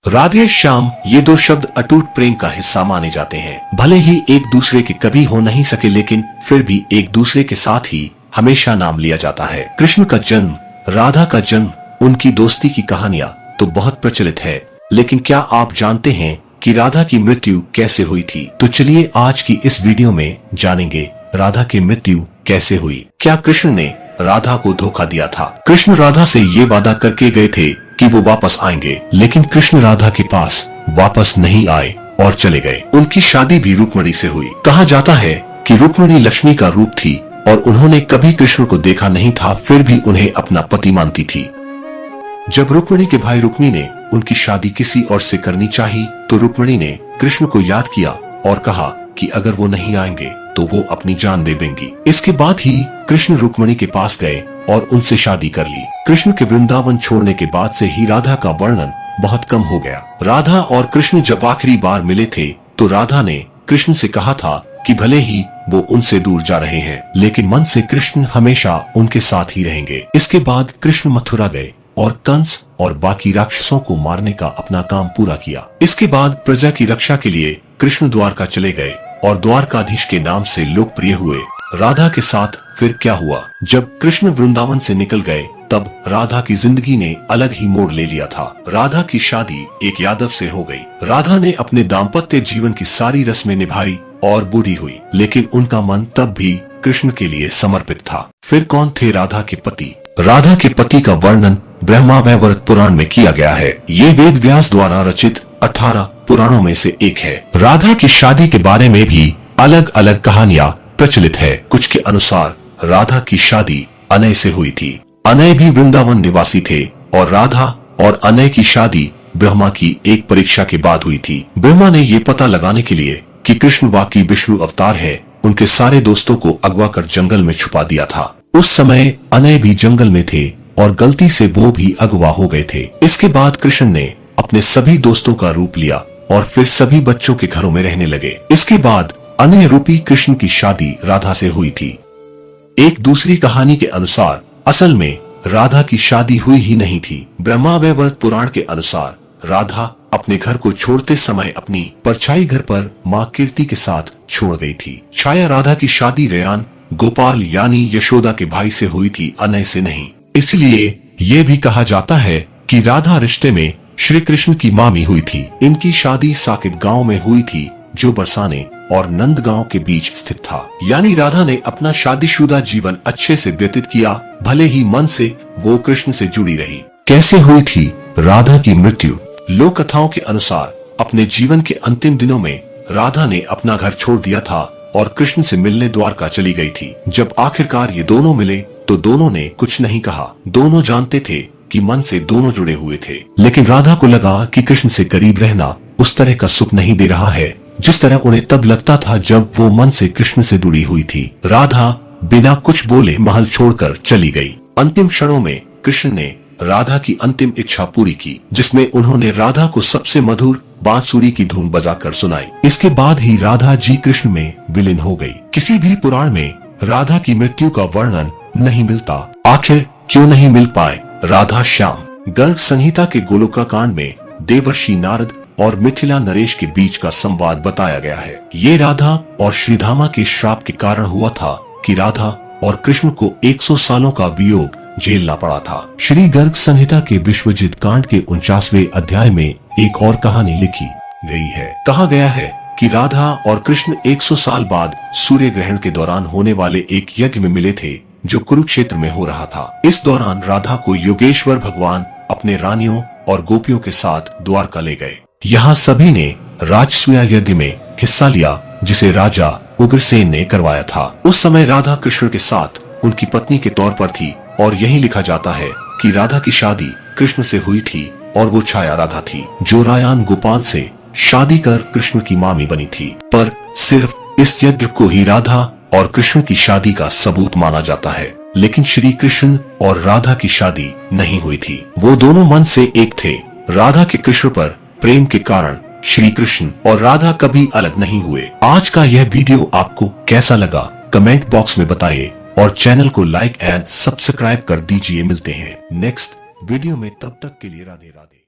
राधे श्याम ये दो शब्द अटूट प्रेम का हिस्सा माने जाते हैं। भले ही एक दूसरे के कभी हो नहीं सके, लेकिन फिर भी एक दूसरे के साथ ही हमेशा नाम लिया जाता है। कृष्ण का जन्म, राधा का जन्म, उनकी दोस्ती की कहानियां तो बहुत प्रचलित है, लेकिन क्या आप जानते हैं कि राधा की मृत्यु कैसे हुई थी? तो चलिए आज की इस वीडियो में जानेंगे राधा की मृत्यु कैसे हुई। क्या कृष्ण ने राधा को धोखा दिया था? कृष्ण राधा से ये वादा करके गए थे कि वो वापस आएंगे, लेकिन कृष्ण राधा के पास वापस नहीं आए और चले गए। उनकी शादी भी रुक्मिणी से हुई। कहा जाता है कि रुक्मिणी लक्ष्मी का रूप थी और उन्होंने कभी कृष्ण को देखा नहीं था, फिर भी उन्हें अपना पति मानती थी। जब रुक्मिणी के भाई रुक्मी ने उनकी शादी किसी और से करनी चाही, तो रुक्मिणी ने कृष्ण को याद किया और कहा कि अगर वो नहीं आएंगे तो वो अपनी जान दे देंगी। इसके बाद ही कृष्ण रुक्मिणी के पास गए और उनसे शादी कर ली। कृष्ण के वृंदावन छोड़ने के बाद से ही राधा का वर्णन बहुत कम हो गया। राधा और कृष्ण जब आखिरी बार मिले थे तो राधा ने कृष्ण से कहा था कि भले ही वो उनसे दूर जा रहे हैं, लेकिन मन से कृष्ण हमेशा उनके साथ ही रहेंगे। इसके बाद कृष्ण मथुरा गए और कंस और बाकी राक्षसों को मारने का अपना काम पूरा किया। इसके बाद प्रजा की रक्षा के लिए कृष्ण द्वारका चले गए और द्वारकाधीश के नाम से लोकप्रिय हुए। राधा के साथ फिर क्या हुआ? जब कृष्ण वृंदावन से निकल गए तब राधा की जिंदगी ने अलग ही मोड़ ले लिया था। राधा की शादी एक यादव से हो गई। राधा ने अपने दाम्पत्य जीवन की सारी रस्में निभाई और बूढ़ी हुई, लेकिन उनका मन तब भी कृष्ण के लिए समर्पित था। फिर कौन थे राधा के पति? राधा के पति का वर्णन ब्रह्मावैवर्त पुराण में किया गया है। ये वेद व्यास द्वारा रचित 18 पुराणों में से एक है। राधा की शादी के बारे में भी अलग अलग कहानियां प्रचलित है। कुछ के अनुसार राधा की शादी अनय से हुई थी। अनय भी वृंदावन निवासी थे और राधा और अनय की शादी ब्रह्मा की एक परीक्षा के बाद हुई थी। ब्रह्मा ने ये पता लगाने के लिए कि कृष्ण वाकई विष्णु अवतार है, उनके सारे दोस्तों को अगवा कर जंगल में छुपा दिया था। उस समय अनय भी जंगल में थे और गलती से वो भी अगवा हो गए थे। इसके बाद कृष्ण ने अपने सभी दोस्तों का रूप लिया और फिर सभी बच्चों के घरों में रहने लगे। इसके बाद अनय रूपी कृष्ण की शादी राधा से हुई थी। एक दूसरी कहानी के अनुसार असल में राधा की शादी हुई ही नहीं थी। ब्रह्मावैवर्त पुराण के अनुसार राधा अपने घर को छोड़ते समय अपनी परछाई घर पर मां कीर्ति के साथ छोड़ गई थी। छाया राधा की शादी रेयान गोपाल यानी यशोदा के भाई से हुई थी, अनय से नहीं। इसलिए ये भी कहा जाता है कि राधा रिश्ते में श्री कृष्ण की मामी हुई थी। इनकी शादी साकेत गांव में हुई थी, जो बरसाने और नंद गांव के बीच स्थित था। यानी राधा ने अपना शादीशुदा जीवन अच्छे से व्यतीत किया, भले ही मन से वो कृष्ण से जुड़ी रही। कैसे हुई थी राधा की मृत्यु? लोक कथाओं के अनुसार अपने जीवन के अंतिम दिनों में राधा ने अपना घर छोड़ दिया था और कृष्ण से मिलने द्वारका चली गई थी। जब आखिरकार ये दोनों मिले तो दोनों ने कुछ नहीं कहा। दोनों जानते थे कि मन से दोनों जुड़े हुए थे, लेकिन राधा को लगा कि कृष्ण से करीब रहना उस तरह का सुख नहीं दे रहा है जिस तरह उन्हें तब लगता था जब वो मन से कृष्ण से जुड़ी हुई थी। राधा बिना कुछ बोले महल छोड़कर चली गई। अंतिम क्षणों में कृष्ण ने राधा की अंतिम इच्छा पूरी की, जिसमें उन्होंने राधा को सबसे मधुर बांसुरी की धुन बजाकर सुनाई। इसके बाद ही राधा जी कृष्ण में विलीन हो गई। किसी भी पुराण में राधा की मृत्यु का वर्णन नहीं मिलता। आखिर क्यों नहीं मिल पाए राधा श्याम? गर्ग संहिता के गोलोका कांड में देवर्षि नारद और मिथिला नरेश के बीच का संवाद बताया गया है। ये राधा और श्रीधामा के श्राप के कारण हुआ था कि राधा और कृष्ण को 100 सालों का वियोग झेलना पड़ा था। श्री गर्ग संहिता के विश्वजित कांड के 49वें अध्याय में एक और कहानी लिखी गई है। कहा गया है कि राधा और कृष्ण 100 साल बाद सूर्य ग्रहण के दौरान होने वाले एक यज्ञ में मिले थे, जो कुरुक्षेत्र में हो रहा था। इस दौरान राधा को योगेश्वर भगवान अपने रानियों और गोपियों के साथ द्वारका ले गए। यहाँ सभी ने राजसूया यज्ञ में हिस्सा लिया, जिसे राजा उग्रसेन ने करवाया था। उस समय राधा कृष्ण के साथ उनकी पत्नी के तौर पर थी और यही लिखा जाता है कि राधा की शादी कृष्ण से हुई थी और वो छाया राधा थी, जो रायान गोपाल से शादी कर कृष्ण की मामी बनी थी। पर सिर्फ इस यज्ञ को ही राधा और कृष्ण की शादी का सबूत माना जाता है, लेकिन श्री कृष्ण और राधा की शादी नहीं हुई थी। वो दोनों मन से एक थे। राधा के कृष्ण पर प्रेम के कारण श्री कृष्ण और राधा कभी अलग नहीं हुए। आज का यह वीडियो आपको कैसा लगा कमेंट बॉक्स में बताइए और चैनल को लाइक एंड सब्सक्राइब कर दीजिए। मिलते हैं नेक्स्ट वीडियो में, तब तक के लिए राधे राधे।